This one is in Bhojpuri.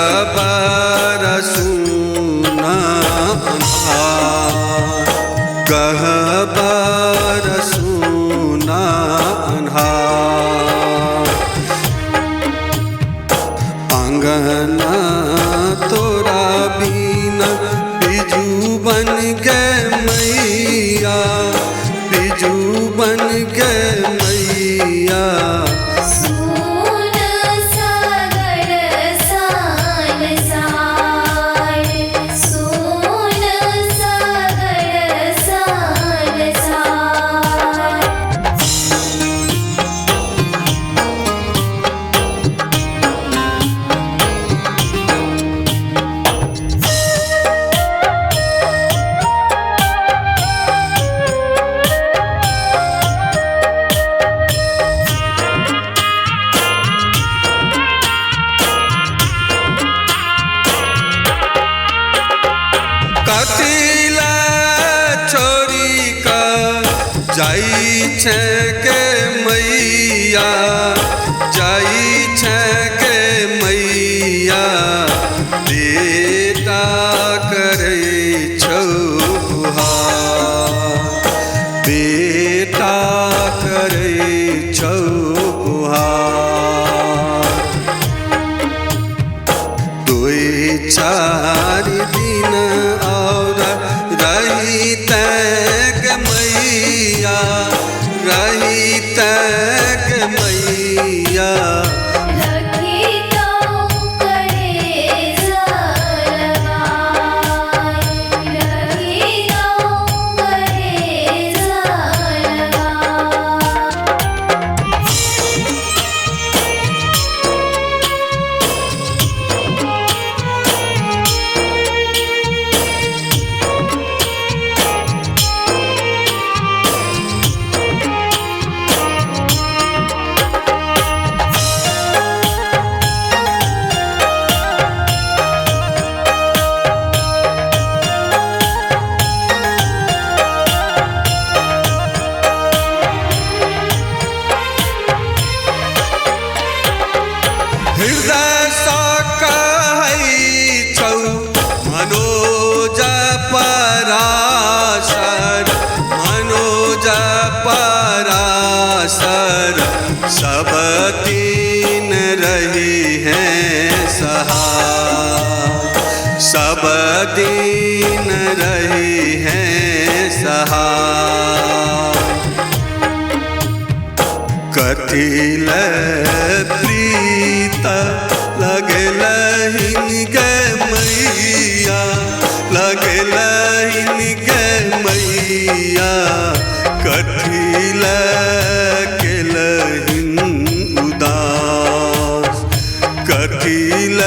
गहबर सुना अन्हार, गहबर सुना अन्हार। आंगना तोरा बिना बिजू बन गए मैया, बिजू बन गए मैया। कथिला छोड़ी का जाई छे के मैया, जाई छे के मैया। बेटा करे छौ गुहार, बेटा करे छौ गुहार। दुई चार दिन और रही तक मैया, रही तक मैया। हृदय सा कहै छौ मनोज पराशर, मनोज पराशर। सब दिन रही हैं सहाय, सब दिन रही हैं सहाय। कथिल प्रीत लगलहिन गे मैया, लगलहिन गे मैया। कथिल केलहिन उदास, कथिल